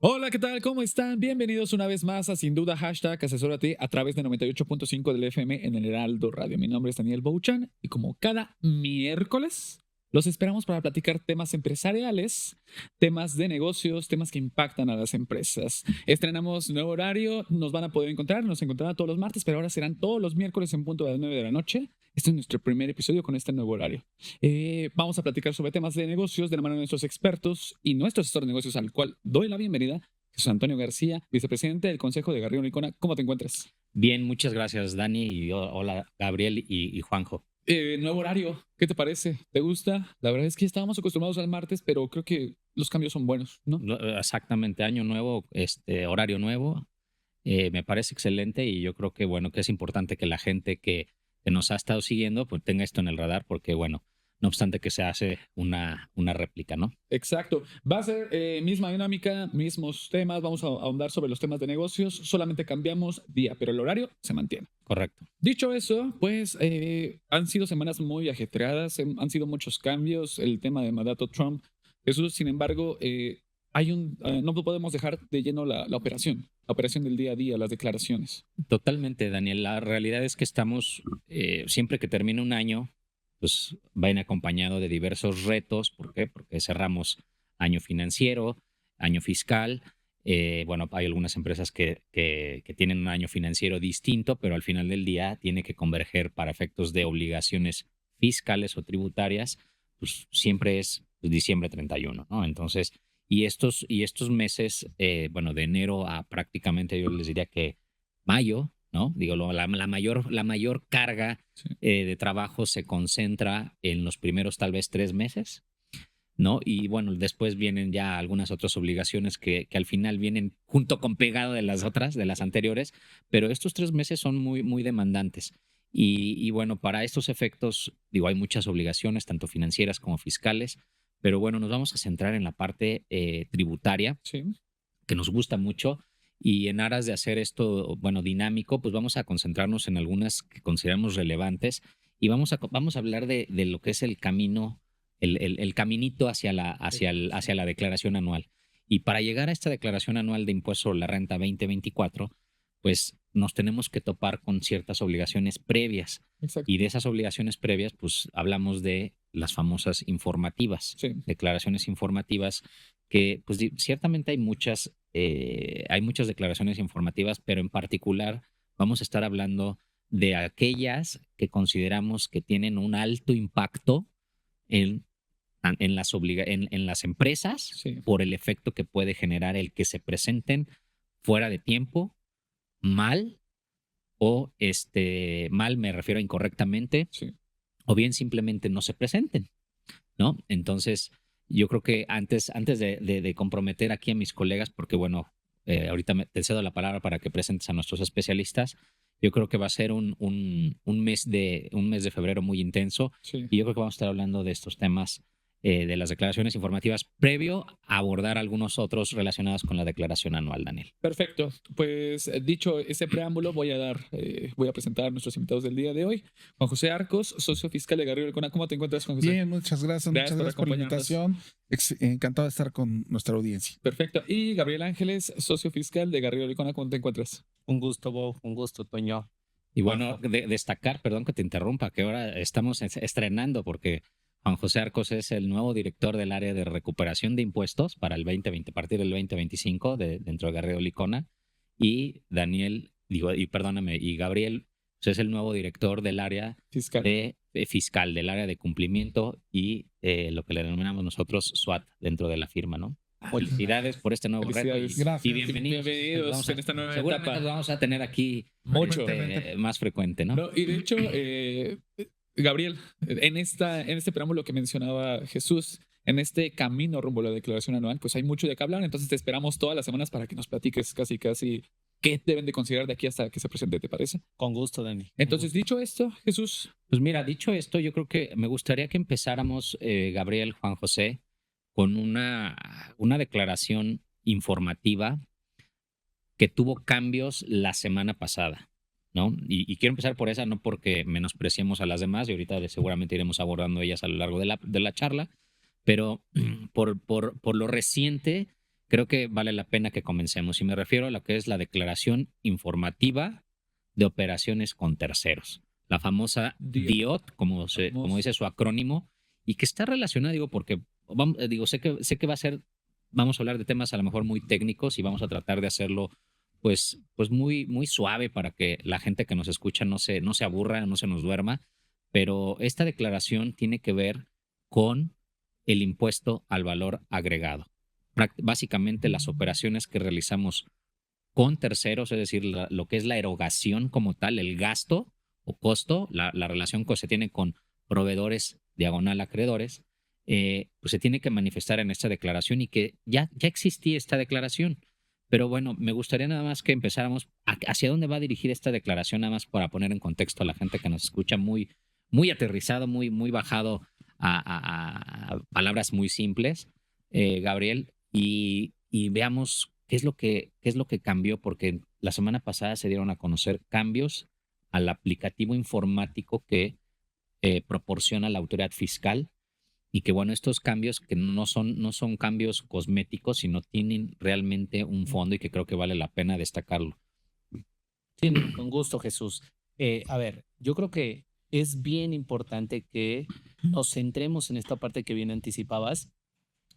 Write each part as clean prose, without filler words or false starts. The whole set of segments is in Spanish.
Hola, ¿qué tal? ¿Cómo están? Bienvenidos una vez más a Sin Duda Hashtag Asesórate a través de 98.5 del FM en el Heraldo Radio. Mi nombre es Daniel Bouchan y como cada miércoles los esperamos para platicar temas empresariales, temas de negocios, temas que impactan a las empresas. Estrenamos nuevo horario, nos encontrarán todos los martes, pero ahora serán todos los miércoles en punto de las 9 de la noche. Este es nuestro primer episodio con este nuevo horario. Vamos a platicar sobre temas de negocios de la mano de nuestros expertos y nuestro asesor de negocios al cual doy la bienvenida, Jesús Antonio García, vicepresidente del Consejo de Garrido Licona. ¿Cómo te encuentras? Bien, muchas gracias, Dani, y hola, Gabriel y Juanjo. Nuevo horario, ¿qué te parece? ¿Te gusta? La verdad es que estábamos acostumbrados al martes, pero creo que los cambios son buenos, ¿no? Exactamente, año nuevo, horario nuevo, me parece excelente y yo creo que, bueno, que es importante que la gente que nos ha estado siguiendo, pues tenga esto en el radar porque, bueno, no obstante que se hace una réplica, ¿no? Exacto. Va a ser misma dinámica, mismos temas. Vamos a ahondar sobre los temas de negocios. Solamente cambiamos día, pero el horario se mantiene. Correcto. Dicho eso, pues han sido semanas muy ajetreadas, han sido muchos cambios. El tema de mandato Trump. Eso, sin embargo, no podemos dejar de lleno la operación del día a día, las declaraciones. Totalmente, Daniel. La realidad es que estamos, siempre que termina un año, pues va acompañado de diversos retos. ¿Por qué? Porque cerramos año financiero, año fiscal. Bueno, hay algunas empresas que tienen un año financiero distinto, pero al final del día tiene que converger para efectos de obligaciones fiscales o tributarias, pues siempre es pues, diciembre 31, ¿no? Entonces, y estos meses, bueno, de enero a prácticamente yo les diría que mayo, ¿no? Digo, la mayor carga Sí. de trabajo se concentra en los primeros tal vez 3 meses, ¿no? Y bueno, después vienen ya algunas otras obligaciones que al final vienen junto con pegado de las otras, de las anteriores, pero estos 3 meses son muy, muy demandantes. Y bueno, para estos efectos, digo, hay muchas obligaciones, tanto financieras como fiscales, pero bueno, nos vamos a centrar en la parte tributaria, Sí. que nos gusta mucho. Y en aras de hacer esto, bueno, dinámico, pues vamos a concentrarnos en algunas que consideramos relevantes y vamos a hablar de lo que es el camino, el caminito hacia la declaración anual. Y para llegar a esta declaración anual de impuesto sobre la renta 2024, pues nos tenemos que topar con ciertas obligaciones previas. Exacto. Y de esas obligaciones previas, pues hablamos de las famosas informativas, Sí. declaraciones informativas que pues ciertamente hay muchas declaraciones informativas, pero en particular vamos a estar hablando de aquellas que consideramos que tienen un alto impacto en, en las empresas Sí. por el efecto que puede generar el que se presenten fuera de tiempo, mal o mal me refiero a incorrectamente, Sí. o bien simplemente no se presenten, ¿no? Entonces, yo creo que antes de comprometer aquí a mis colegas, porque bueno, ahorita te cedo la palabra para que presentes a nuestros especialistas, yo creo que va a ser un mes de febrero muy intenso Sí. y yo creo que vamos a estar hablando de estos temas de las declaraciones informativas previo a abordar algunos otros relacionados con la declaración anual, Daniel. Perfecto. Pues dicho ese preámbulo, voy a presentar a nuestros invitados del día de hoy. Juan José Arcos, socio fiscal de Garrido Licona. ¿Cómo te encuentras, Juan José? Bien, muchas gracias por la acompañarnos. invitación. Encantado de estar con nuestra audiencia. Perfecto. Y Gabriel Ángeles, socio fiscal de Garrido Licona. ¿Cómo te encuentras? Un gusto, Bo, un gusto, Toño. Y bueno, destacar, perdón que te interrumpa, que ahora estamos estrenando porque Juan José Arcos es el nuevo director del área de recuperación de impuestos para el 2020, a partir del 2025 dentro de Garrido Licona. Y perdóname, y Gabriel pues, es el nuevo director del área Fiscal. fiscal, del área de cumplimiento y lo que le denominamos nosotros SWAT dentro de la firma, ¿no? Felicidades por este nuevo reto Felicidades. Gracias. y bienvenidos. Bienvenidos en esta nueva Seguramente etapa. los vamos a tener aquí Mucho. más frecuente, ¿no? No, y de hecho, Gabriel, en este preámbulo que mencionaba Jesús, en este camino rumbo a la declaración anual, pues hay mucho de qué hablar. Entonces te esperamos todas las semanas para que nos platiques casi qué deben de considerar de aquí hasta que se presente, ¿te parece? Con gusto, Dani. Entonces, dicho esto, Jesús. Pues mira, dicho esto, yo creo que me gustaría que empezáramos, Gabriel, Juan José, con una declaración informativa que tuvo cambios la semana pasada, ¿no? Y quiero empezar por esa, no porque menospreciemos a las demás, y ahorita seguramente iremos abordando ellas a lo largo de la charla, pero por lo reciente creo que vale la pena que comencemos. Y me refiero a lo que es la declaración informativa de operaciones con terceros. La famosa DIOT, como dice su acrónimo, y que está relacionada, digo, porque sé que va a ser, vamos a hablar de temas a lo mejor muy técnicos y vamos a tratar de hacerlo pues muy, muy suave para que la gente que nos escucha no se aburra, no se nos duerma. Pero esta declaración tiene que ver con el impuesto al valor agregado. Básicamente las operaciones que realizamos con terceros, es decir, lo que es la erogación como tal, el gasto o costo, la relación que se tiene con proveedores diagonal acreedores, pues se tiene que manifestar en esta declaración y que ya existía esta declaración. Pero bueno, me gustaría nada más que empezáramos hacia dónde va a dirigir esta declaración, nada más para poner en contexto a la gente que nos escucha muy, muy aterrizado, muy, muy bajado a palabras muy simples, Gabriel, y veamos qué es lo que cambió, porque la semana pasada se dieron a conocer cambios al aplicativo informático que proporciona la autoridad fiscal y que bueno, estos cambios que no son cambios cosméticos, sino tienen realmente un fondo y que creo que vale la pena destacarlo. Sí, con gusto, Jesús. A ver, yo creo que es bien importante que nos centremos en esta parte que bien anticipabas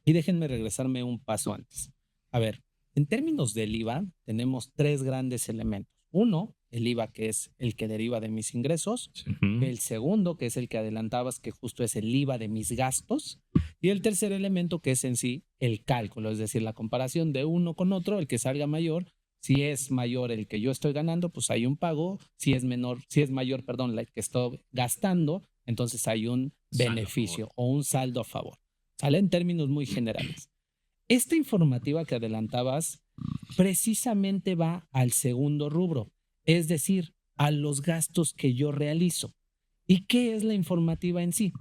y déjenme regresarme un paso antes. A ver, en términos del IVA, tenemos 3 grandes elementos. Uno, el IVA, que es el que deriva de mis ingresos. Ujú. El segundo, que es el que adelantabas, que justo es el IVA de mis gastos. Y el tercer elemento, que es en sí el cálculo, es decir, la comparación de uno con otro, el que salga mayor. Si es mayor el que yo estoy ganando, pues hay un pago. Si es mayor, perdón, el que estoy gastando, entonces hay un beneficio o un saldo a favor. ¿Sale? En términos muy generales. Esta informativa que adelantabas precisamente va al segundo rubro, es decir, a los gastos que yo realizo. ¿Y qué es la informativa en sí?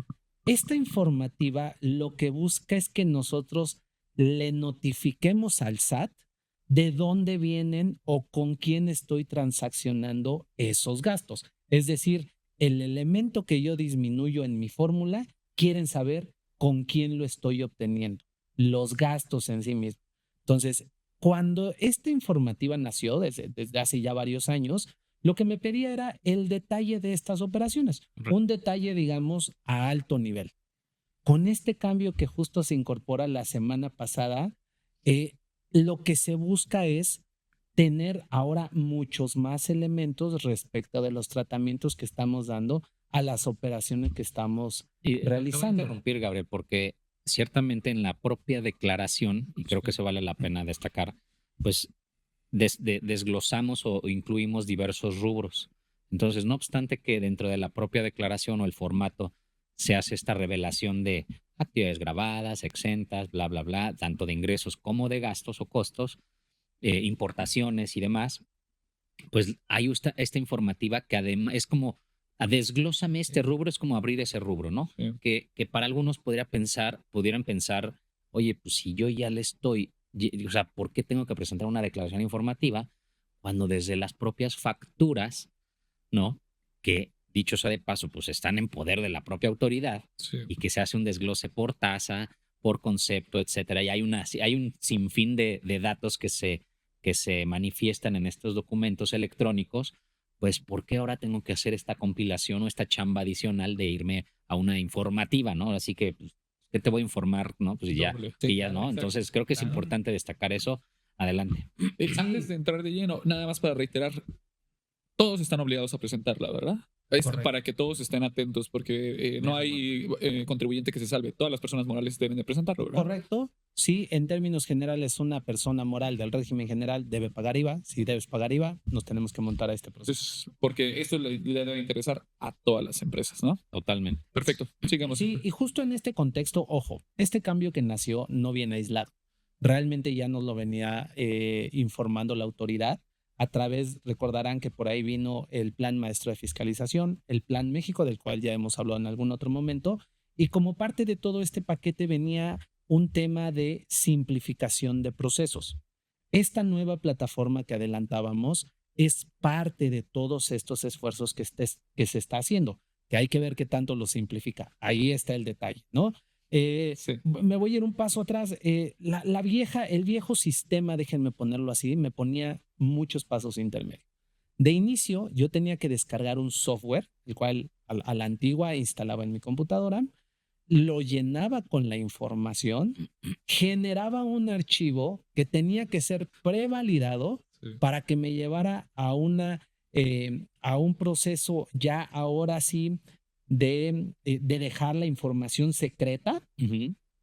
Esta informativa lo que busca es que nosotros le notifiquemos al SAT de dónde vienen o con quién estoy transaccionando esos gastos. Es decir, el elemento que yo disminuyo en mi fórmula, quieren saber con quién lo estoy obteniendo, los gastos en sí mismos. Entonces, cuando esta informativa nació desde hace ya varios años, lo que me pedía era el detalle de estas operaciones, un detalle, digamos, a alto nivel. Con este cambio que justo se incorpora la semana pasada, lo que se busca es tener ahora muchos más elementos respecto de los tratamientos que estamos dando a las operaciones que estamos realizando. Te voy a interrumpir, Gabriel, porque ciertamente en la propia declaración, y creo que eso vale la pena destacar, pues desglosamos o incluimos diversos rubros. Entonces, no obstante que dentro de la propia declaración o el formato se hace esta revelación de actividades grabadas, exentas, bla, bla, bla, tanto de ingresos como de gastos o costos, importaciones y demás, pues hay esta informativa que además es como, desglósame este rubro, es como abrir ese rubro, ¿no? Sí. Que para algunos pudieran pensar, oye, pues si yo ya le estoy, o sea, ¿por qué tengo que presentar una declaración informativa cuando desde las propias facturas, ¿no? Que dicho sea de paso, pues están en poder de la propia autoridad Sí. y que se hace un desglose por tasa, por concepto, etcétera. Y hay un sinfín de datos que se manifiestan en estos documentos electrónicos, pues ¿por qué ahora tengo que hacer esta compilación o esta chamba adicional de irme a una informativa, ¿no? Así que, pues, ¿qué te voy a informar, no? Pues ya, Doble. que Sí, ya, ¿no? exacto. Entonces creo que es Claro. importante destacar eso. Adelante. Antes de entrar de lleno, nada más para reiterar, todos están obligados a presentarla, ¿verdad? Es Correcto. para que todos estén atentos, porque no hay contribuyente que se salve. Todas las personas morales deben de presentarlo, ¿verdad? ¿Correcto? Sí, en términos generales, una persona moral del régimen general debe pagar IVA. Si debes pagar IVA, nos tenemos que montar a este proceso. Entonces, porque esto le debe interesar a todas las empresas, ¿no? Totalmente. Perfecto, sigamos. Sí, y justo en este contexto, ojo, este cambio que nació no viene aislado. Realmente ya nos lo venía informando la autoridad. A través, recordarán que por ahí vino el Plan Maestro de Fiscalización, el Plan México, del cual ya hemos hablado en algún otro momento, y como parte de todo este paquete venía un tema de simplificación de procesos. Esta nueva plataforma que adelantábamos es parte de todos estos esfuerzos que se está haciendo, que hay que ver qué tanto lo simplifica. Ahí está el detalle, ¿no? Sí. Me voy a ir un paso atrás. El viejo sistema, déjenme ponerlo así, me ponía muchos pasos intermedios. De inicio, yo tenía que descargar un software, el cual a la antigua instalaba en mi computadora, lo llenaba con la información, generaba un archivo que tenía que ser prevalidado para que me llevara a un proceso ya ahora sí de dejar la información secreta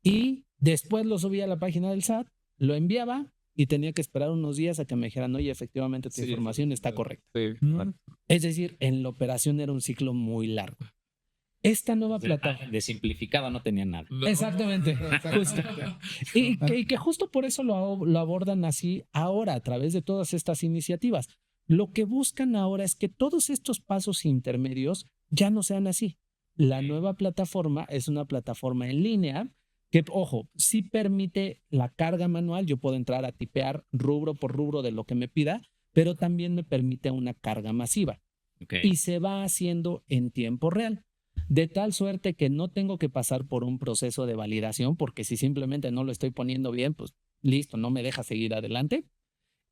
y después lo subía a la página del SAT, lo enviaba y tenía que esperar unos días a que me dijeran, oye, efectivamente tu información está correcta. Es decir, en la operación era un ciclo muy largo. Esta nueva plataforma... De simplificado no tenía nada. Exactamente. Justo. Y que justo por eso lo abordan así ahora, a través de todas estas iniciativas. Lo que buscan ahora es que todos estos pasos intermedios ya no sean así. La nueva plataforma es una plataforma en línea que, ojo, sí permite la carga manual. Yo puedo entrar a tipear rubro por rubro de lo que me pida, pero también me permite una carga masiva. Y se va haciendo en tiempo real. De tal suerte que no tengo que pasar por un proceso de validación, porque si simplemente no lo estoy poniendo bien, pues listo, no me deja seguir adelante.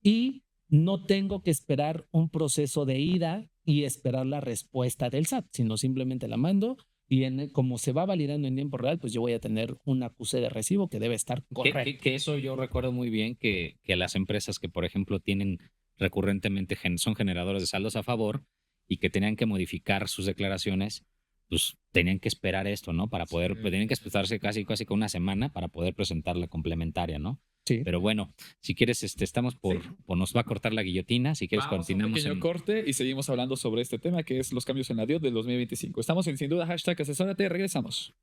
Y no tengo que esperar un proceso de ida y esperar la respuesta del SAT, sino simplemente la mando y como se va validando en tiempo real, pues yo voy a tener un acuse de recibo que debe estar correcto. Que eso yo recuerdo muy bien que las empresas que, por ejemplo, tienen recurrentemente, son generadores de saldos a favor y que tenían que modificar sus declaraciones, pues tenían que esperar esto, ¿no? Para poder, pues, tenían que esperarse casi con una semana para poder presentar la complementaria, ¿no? Sí. Pero bueno, si quieres, estamos por nos va a cortar la guillotina. Si quieres, continuamos. Un pequeño corte y seguimos hablando sobre este tema que es los cambios en la DIOT del 2025. Estamos en Sin Duda, #asesórate. Regresamos.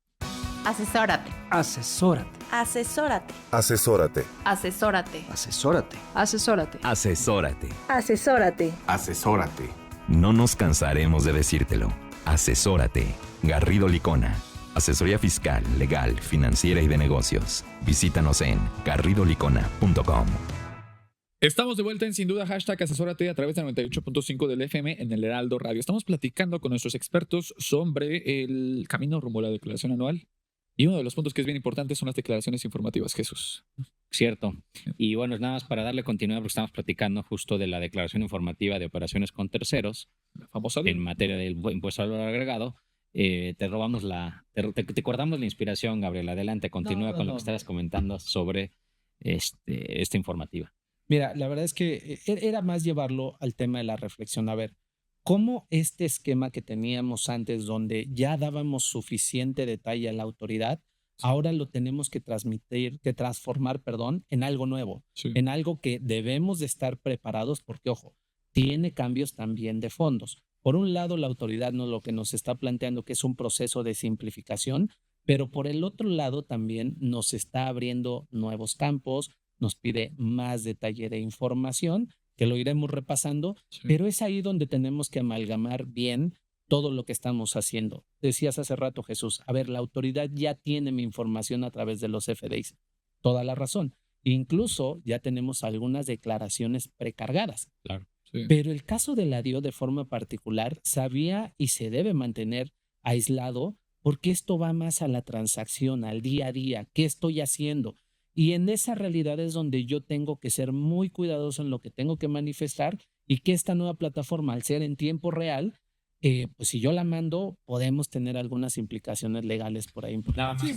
Asesórate. Asesórate. Asesórate. Asesórate. Asesórate. Asesórate. Asesórate. Asesórate. Asesórate. Asesórate. No nos cansaremos de decírtelo. Asesórate. Garrido Licona. Asesoría fiscal, legal, financiera y de negocios. Visítanos en garridolicona.com. Estamos de vuelta en Sin Duda, #asesórate a través de 98.5 del FM en el Heraldo Radio. Estamos platicando con nuestros expertos sobre el camino rumbo a la declaración anual. Y uno de los puntos que es bien importante son las declaraciones informativas, Jesús. Cierto. Y bueno, nada más para darle continuidad, porque estamos platicando justo de la declaración informativa de operaciones con terceros, La famosa en materia del impuesto al valor agregado. Te cortamos la inspiración, Gabriel. Adelante, continúa con lo que estabas comentando sobre esta informativa. Mira, la verdad es que era más llevarlo al tema de la reflexión. A ver, ¿cómo este esquema que teníamos antes, donde ya dábamos suficiente detalle a la autoridad, ahora lo tenemos que transformar, en algo nuevo, en algo que debemos de estar preparados porque, ojo, tiene cambios también de fondos. Por un lado, la autoridad lo que nos está planteando que es un proceso de simplificación, pero por el otro lado también nos está abriendo nuevos campos, nos pide más detalle de información, que lo iremos repasando, pero es ahí donde tenemos que amalgamar bien todo lo que estamos haciendo. Decías hace rato, Jesús, a ver, la autoridad ya tiene mi información a través de los FDIs. Toda la razón. Incluso ya tenemos algunas declaraciones precargadas. Claro. Pero el caso de la DIO de forma particular sabía y se debe mantener aislado porque esto va más a la transacción, al día a día, qué estoy haciendo. Y en esa realidad es donde yo tengo que ser muy cuidadoso en lo que tengo que manifestar y que esta nueva plataforma, al ser en tiempo real, pues si yo la mando, podemos tener algunas implicaciones legales por ahí. Sí,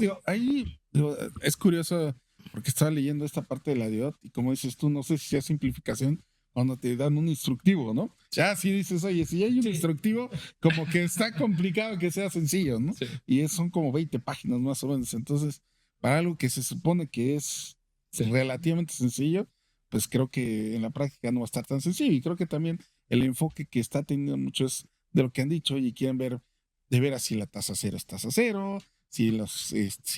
es curioso porque estaba leyendo esta parte de la DIOT y como dices tú, no sé si sea simplificación cuando te dan un instructivo, ¿no? Ya si dices, oye, si hay un instructivo, como que está complicado que sea sencillo, ¿no? Sí. Y son como 20 páginas más o menos. Entonces, para algo que se supone que es relativamente sencillo, pues creo que en la práctica no va a estar tan sencillo. Y creo que también el enfoque que está teniendo mucho es de lo que han dicho y quieren ver de veras si la tasa cero es tasa cero, si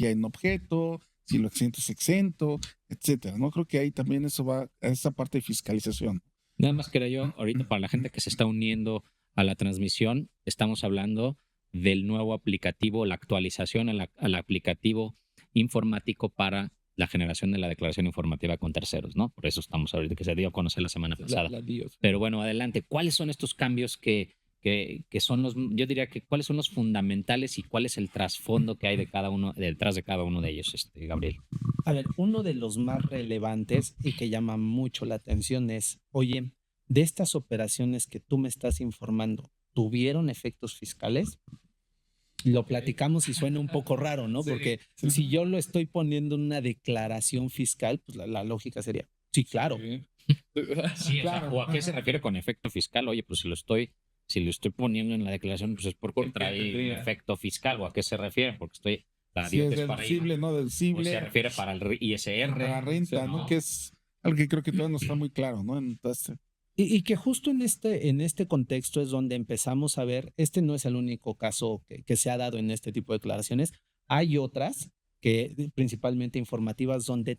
hay un objeto, si lo exento es exento, etcétera. No creo que ahí también eso va a esa parte de fiscalización. Nada más creo yo, ahorita para la gente que se está uniendo a la transmisión, estamos hablando del nuevo aplicativo, la actualización al aplicativo informático para la generación de la declaración informativa con terceros, ¿no? Por eso estamos ahorita, que se dio a conocer la semana pasada. Pero bueno, adelante. ¿Cuáles son estos cambios que que son yo diría que cuáles son los fundamentales y cuál es el trasfondo que hay detrás de cada uno de ellos, Gabriel. A ver, uno de los más relevantes y que llama mucho la atención es, oye, de estas operaciones que tú me estás informando, ¿tuvieron efectos fiscales? Lo platicamos y suena un poco raro, ¿no? Sí, Porque sí. si yo lo estoy poniendo en una declaración fiscal, pues la lógica sería, sí, claro. Sí. Sí, Claro. ¿o a qué se refiere con efecto fiscal? Oye, pues si lo estoy poniendo en la declaración, pues es porque trae tendría. efecto fiscal. ¿O a qué se refiere? Porque la Si DIOT es es para deducible, IVA, no o se deducible, refiere para el ISR. para la renta, Sí, ¿no? no. Que es algo que creo que todavía no está muy claro, ¿no? Entonces, Y que justo en este contexto es donde empezamos a ver, este no es el único caso que se ha dado en este tipo de declaraciones, hay otras que principalmente informativas donde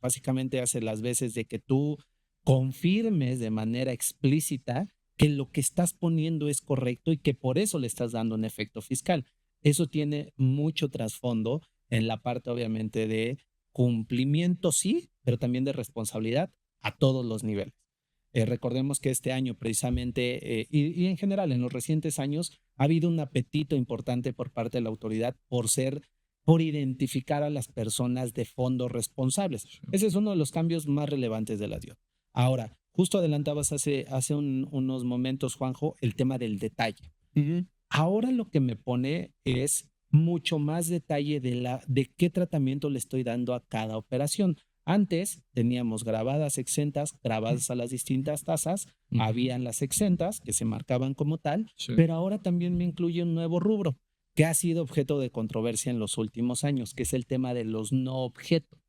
básicamente hace las veces de que tú confirmes de manera explícita que lo que estás poniendo es correcto y que por eso le estás dando un efecto fiscal. Eso tiene mucho trasfondo en la parte obviamente de cumplimiento, sí, pero también de responsabilidad a todos los niveles. Recordemos que este año precisamente, y en general en los recientes años, ha habido un apetito importante por parte de la autoridad por identificar a las personas de fondo responsables. Ese es uno de los cambios más relevantes de la DIOT. Ahora, justo adelantabas hace unos momentos, Juanjo, el tema del detalle. Ahora lo que me pone es mucho más detalle de qué tratamiento le estoy dando a cada operación. Antes teníamos grabadas exentas, grabadas a las distintas tasas, habían las exentas que se marcaban como tal, Sí. pero ahora también me incluye un nuevo rubro que ha sido objeto de controversia en los últimos años, que es el tema de los no objeto.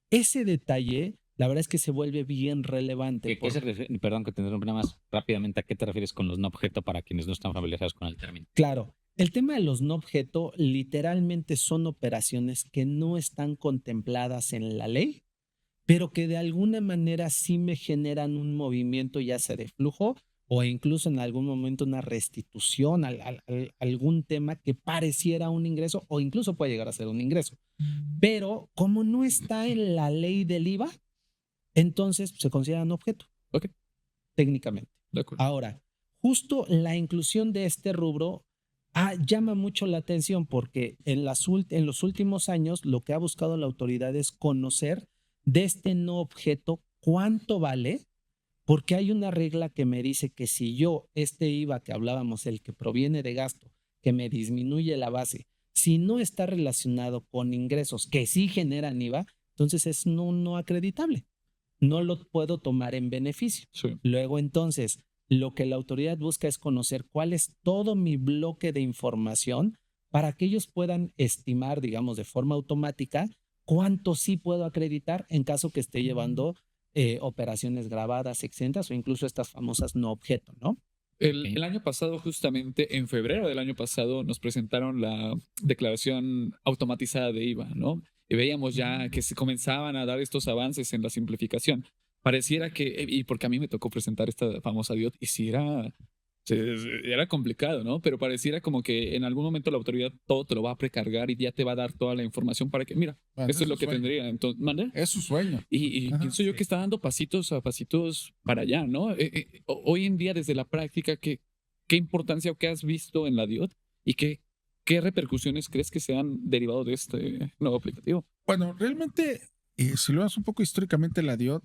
Ese detalle, la verdad es que se vuelve bien relevante. Perdón que te interrumpa nada más rápidamente, ¿a qué te refieres con los no objeto para quienes no están familiarizados con el término? Claro, el tema de los no objeto literalmente son operaciones que no están contempladas en la ley, pero que de alguna manera sí me generan un movimiento ya sea de flujo o incluso en algún momento una restitución, algún tema que pareciera un ingreso o incluso puede llegar a ser un ingreso. Pero como no está en la ley del IVA, entonces se consideran objeto. Ok. Técnicamente. De acuerdo. Ahora, justo la inclusión de este rubro llama mucho la atención porque en los últimos años lo que ha buscado la autoridad es conocer de este no objeto cuánto vale, porque hay una regla que me dice que si yo este IVA que hablábamos, el que proviene de gasto, que me disminuye la base, si no está relacionado con ingresos que sí generan IVA, entonces es no acreditable. No lo puedo tomar en beneficio. Sí. Luego, entonces, lo que la autoridad busca es conocer cuál es todo mi bloque de información para que ellos puedan estimar, digamos, de forma automática cuánto sí puedo acreditar en caso que esté llevando operaciones grabadas, exentas o incluso estas famosas no objeto, ¿no? El año pasado, justamente en febrero del año pasado, nos presentaron la declaración automatizada de IVA, ¿no? Y veíamos ya que se comenzaban a dar estos avances en la simplificación. Pareciera que, y porque a mí me tocó presentar esta famosa DIOT, y sí era complicado, ¿no? Pero pareciera como que en algún momento la autoridad todo te lo va a precargar y ya te va a dar toda la información para que, mira, bueno, esto es lo su que sueño. tendría. Entonces, ¿mande? Es su sueño. Y Ajá, pienso yo sí. que está dando pasitos para allá, ¿no? Hoy en día, desde la práctica, ¿qué importancia o qué has visto en la DIOT y qué repercusiones crees que se han derivado de este nuevo aplicativo? Bueno, realmente, si lo vemos un poco históricamente, la DIOT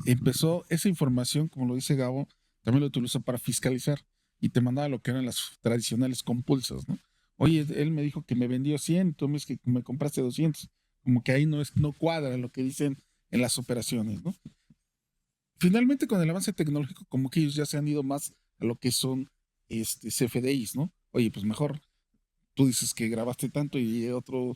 empezó esa información, como lo dice Gabo, también lo utilizó para fiscalizar y te mandaba lo que eran las tradicionales compulsas, ¿no? Oye, él me dijo que me vendió 100, tú me dices que me compraste 200. Como que ahí no cuadra lo que dicen en las operaciones, ¿no? Finalmente, con el avance tecnológico, como que ellos ya se han ido más a lo que son CFDIs, ¿no? Oye, pues mejor tú dices que grabaste tanto y otro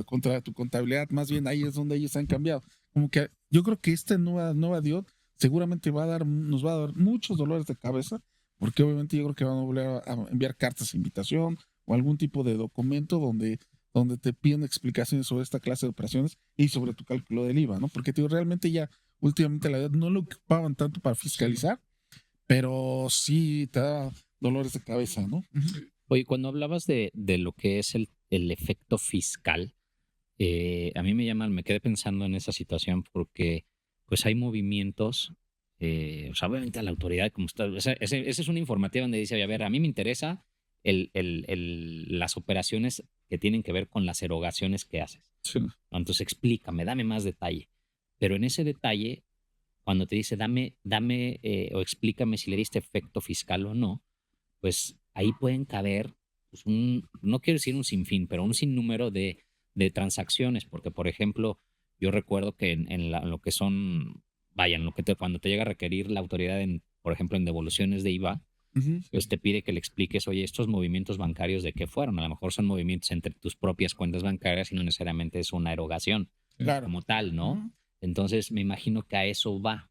contra tu contabilidad, más bien ahí es donde ellos han cambiado. Como que yo creo que esta nueva DIOT seguramente nos va a dar muchos dolores de cabeza, porque obviamente yo creo que van a volver a enviar cartas de invitación o algún tipo de documento donde te piden explicaciones sobre esta clase de operaciones y sobre tu cálculo del IVA, ¿no? Porque realmente ya últimamente la DIOT no lo ocupaban tanto para fiscalizar, pero sí te da dolores de cabeza, ¿no? Oye, cuando hablabas de lo que es el efecto fiscal, a mí me quedé pensando en esa situación porque pues hay movimientos o sea, obviamente a la autoridad, como está, o sea, ese es una informativa donde dice, a ver, a mí me interesa las operaciones que tienen que ver con las erogaciones que haces. Sí. Entonces explícame, dame más detalle. Pero en ese detalle, cuando te dice dame o explícame si le diste efecto fiscal o no, pues ahí pueden caber, pues, no quiero decir un sinfín, pero un sinnúmero de transacciones. Porque, por ejemplo, yo recuerdo que en lo que son, vaya, cuando te llega a requerir la autoridad, por ejemplo, en devoluciones de IVA, pues te pide que le expliques, oye, estos movimientos bancarios de qué fueron. A lo mejor son movimientos entre tus propias cuentas bancarias y no necesariamente es una erogación como tal, ¿no? Entonces me imagino que a eso va,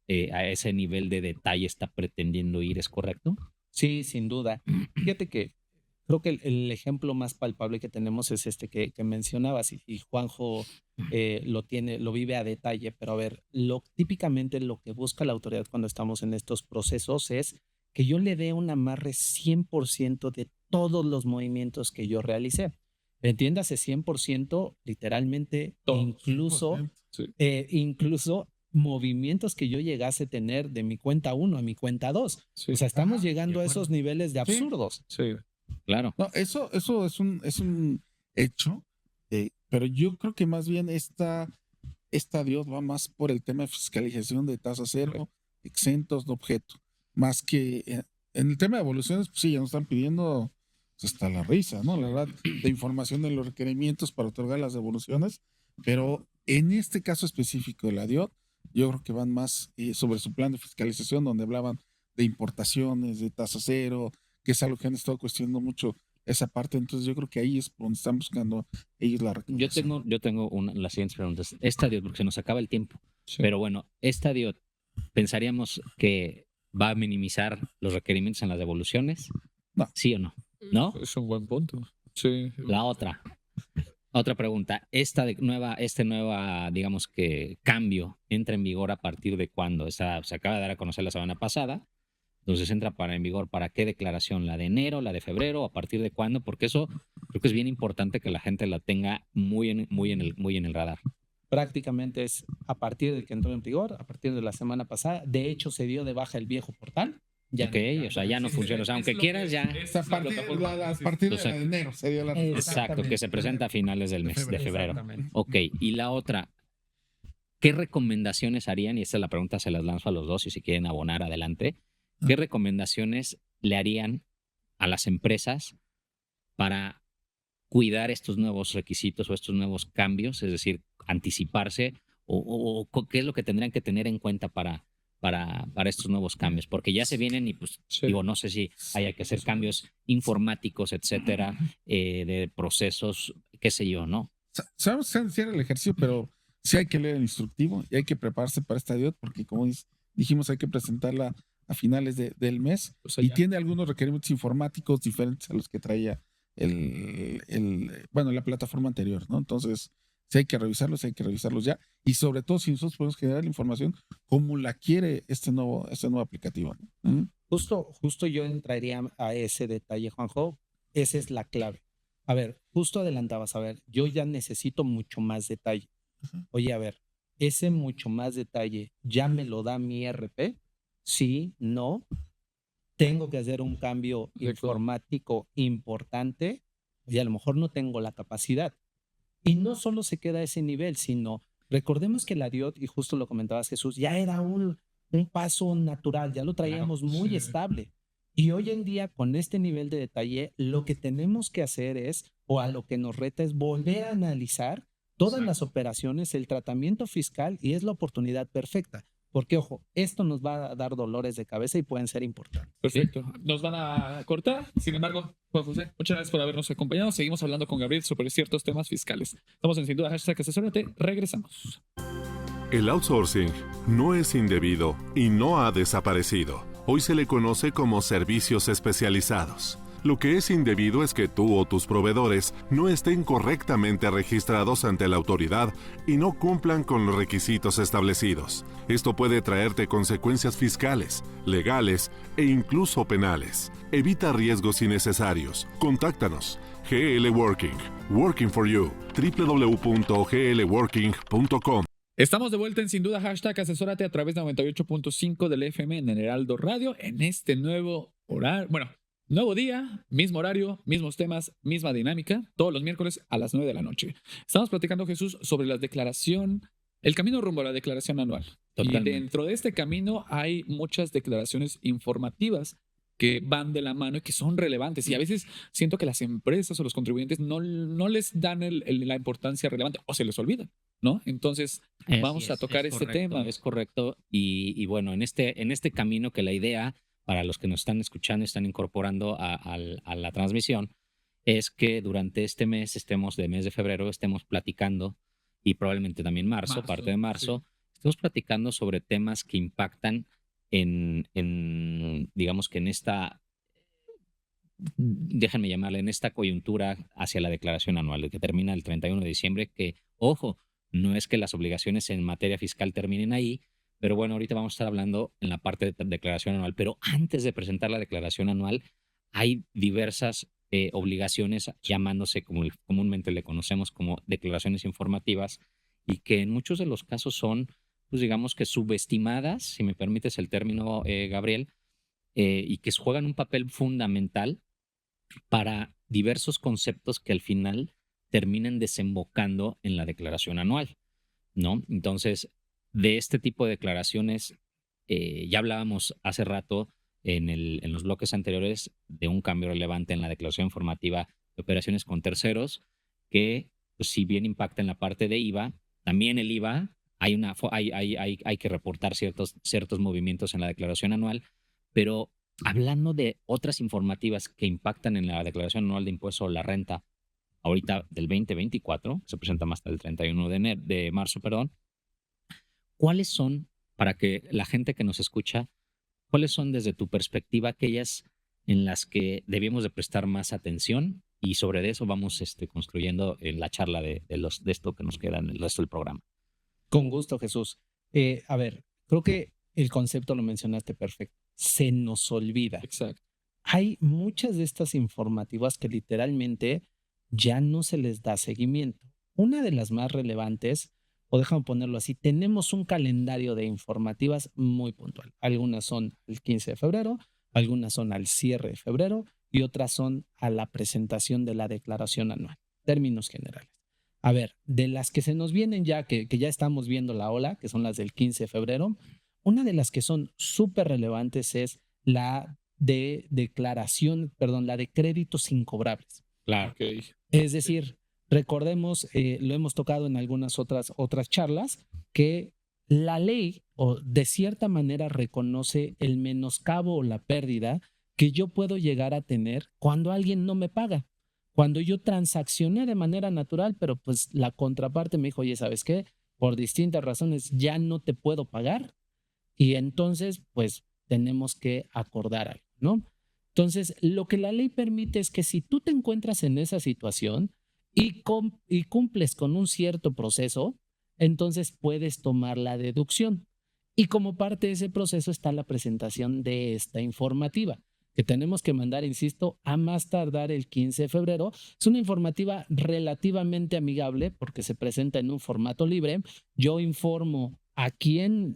a ese nivel de detalle está pretendiendo ir, ¿es correcto? Sí, sin duda. Fíjate que creo que el ejemplo más palpable que tenemos es este que mencionabas, y Juanjo lo vive a detalle, pero a ver, típicamente lo que busca la autoridad cuando estamos en estos procesos es que yo le dé un amarre 100% de todos los movimientos que yo realicé. Entiéndase 100%, literalmente, incluso movimientos que yo llegase a tener de mi cuenta 1 a mi cuenta 2. Sí. O sea, estamos llegando a esos niveles de absurdos. Sí. Claro. No, eso es un hecho, pero yo creo que más bien esta DIOT va más por el tema de fiscalización de tasa cero, exentos de objeto, más que en el tema de evoluciones, pues sí, ya nos están pidiendo pues, hasta la risa, ¿no? La verdad, de información de los requerimientos para otorgar las devoluciones, pero en este caso específico de la DIOT, yo creo que van más sobre su plan de fiscalización, donde hablaban de importaciones, de tasa cero, que es algo que han estado cuestionando mucho esa parte. Entonces yo creo que ahí es donde están buscando ellos la recaudación. Yo tengo las siguientes preguntas. Esta DIOT, porque se nos acaba el tiempo, pero bueno, esta DIOT, pensaríamos que va a minimizar los requerimientos en las devoluciones. No. ¿Sí o no? ¿No? Es un buen punto. Sí. La otra pregunta, este nueva, digamos que cambio entra en vigor a partir de cuándo? Se acaba de dar a conocer la semana pasada, entonces entra en vigor ¿para qué declaración? ¿La de enero, la de febrero? ¿A partir de cuándo? Porque eso creo que es bien importante que la gente la tenga muy en el radar. Prácticamente es a partir de que entró en vigor, a partir de la semana pasada. De hecho, se dio de baja el viejo portal. Ya no funciona. O sea, aunque quieras ya. A partir de enero sería la Exacto, que se presenta a finales del mes de febrero. Ok, y la otra, ¿qué recomendaciones harían? Y esta es la pregunta, se las lanzo a los dos y si quieren abonar, adelante. ¿Qué recomendaciones le harían a las empresas para cuidar estos nuevos requisitos o estos nuevos cambios? Es decir, anticiparse o qué es lo que tendrían que tener en cuenta para estos nuevos cambios, porque ya se vienen y pues digo, no sé si haya que hacer cambios informáticos, etcétera, de procesos, qué sé yo, ¿no? Sabemos hacer el ejercicio, pero sí hay que leer el instructivo y hay que prepararse para esta DIOT, porque como dijimos, hay que presentarla a finales del mes, y tiene algunos requerimientos informáticos diferentes a los que traía la plataforma anterior, ¿no? Entonces, sí hay que revisarlos ya, y sobre todo si nosotros podemos generar la información como la quiere este nuevo aplicativo, ¿no? Justo yo entraría a ese detalle, Juanjo. Esa es la clave. A ver, justo adelantabas, a ver, yo ya necesito mucho más detalle. Oye, a ver, ese mucho más detalle, ¿ya me lo da mi ERP? Sí, no. Tengo que hacer un cambio informático importante y a lo mejor no tengo la capacidad. Y no solo se queda a ese nivel, sino recordemos que la DIOT, y justo lo comentabas, Jesús, ya era un paso natural, ya lo traíamos muy estable. Y hoy en día, con este nivel de detalle, lo que tenemos que hacer es, o a lo que nos reta, es volver a analizar todas las operaciones, el tratamiento fiscal, y es la oportunidad perfecta. Porque, ojo, esto nos va a dar dolores de cabeza y pueden ser importantes. Perfecto. Nos van a cortar. Sin embargo, Juan José, muchas gracias por habernos acompañado. Seguimos hablando con Gabriel sobre ciertos temas fiscales. Estamos en Sin Duda #Asesórate. Regresamos. El outsourcing no es indebido y no ha desaparecido. Hoy se le conoce como servicios especializados. Lo que es indebido es que tú o tus proveedores no estén correctamente registrados ante la autoridad y no cumplan con los requisitos establecidos. Esto puede traerte consecuencias fiscales, legales e incluso penales. Evita riesgos innecesarios. Contáctanos. GL Working. Working for you. www.glworking.com Estamos de vuelta en Sin Duda Hashtag Asesórate a través de 98.5 del FM en el Heraldo Radio en este nuevo horario, nuevo día, mismo horario, mismos temas, misma dinámica, todos los miércoles a las 9 de la noche. Estamos platicando, Jesús, sobre la declaración, el camino rumbo a la declaración anual. Totalmente. Y dentro de este camino hay muchas declaraciones informativas que van de la mano y que son relevantes. Y a veces siento que las empresas o los contribuyentes no les dan la importancia relevante o se les olvida, ¿no? Entonces, vamos a tocar este tema. Es correcto. Y bueno, en este camino que la idea, para los que nos están escuchando y están incorporando a la transmisión, es que durante este mes, de mes de febrero, estemos platicando, y probablemente también parte de marzo, estemos platicando sobre temas que impactan digamos que en esta, déjenme llamarle, en esta coyuntura hacia la declaración anual, que termina el 31 de diciembre, que, ojo, no es que las obligaciones en materia fiscal terminen ahí, pero bueno, ahorita vamos a estar hablando en la parte de declaración anual, pero antes de presentar la declaración anual, hay diversas obligaciones, llamándose como comúnmente le conocemos como declaraciones informativas, y que en muchos de los casos son, pues digamos que subestimadas, si me permites el término, Gabriel, y que juegan un papel fundamental para diversos conceptos que al final terminan desembocando en la declaración anual, ¿no? Entonces, de este tipo de declaraciones, ya hablábamos hace rato en los bloques anteriores de un cambio relevante en la declaración informativa de operaciones con terceros, que pues, si bien impacta en la parte de IVA, también el IVA, hay que reportar ciertos movimientos en la declaración anual, pero hablando de otras informativas que impactan en la declaración anual de impuesto a la renta, ahorita del 2024, se presenta más hasta el 31 de marzo, ¿cuáles son, para que la gente que nos escucha, cuáles son desde tu perspectiva aquellas en las que debemos de prestar más atención? Y sobre eso vamos construyendo en la charla de esto que nos queda en el resto del programa. Con gusto, Jesús. A ver, creo que el concepto lo mencionaste perfecto. Se nos olvida. Exacto. Hay muchas de estas informativas que literalmente ya no se les da seguimiento. Una de las más relevantes, o déjame ponerlo así, tenemos un calendario de informativas muy puntual. Algunas son el 15 de febrero, algunas son al cierre de febrero y otras son a la presentación de la declaración anual. Términos generales. A ver, de las que se nos vienen ya, que ya estamos viendo la ola, que son las del 15 de febrero, una de las que son súper relevantes es la de la de créditos incobrables. Claro. Okay. Es decir, recordemos, lo hemos tocado en algunas otras charlas, que la ley o de cierta manera reconoce el menoscabo o la pérdida que yo puedo llegar a tener cuando alguien no me paga. Cuando yo transaccioné de manera natural, pero pues la contraparte me dijo, oye, ¿sabes qué? Por distintas razones ya no te puedo pagar y entonces pues tenemos que acordar algo, ¿no? Entonces, lo que la ley permite es que si tú te encuentras en esa situación y cumples con un cierto proceso, entonces puedes tomar la deducción. Y como parte de ese proceso está la presentación de esta informativa, que tenemos que mandar, insisto, a más tardar el 15 de febrero. Es una informativa relativamente amigable porque se presenta en un formato libre. Yo informo a quién,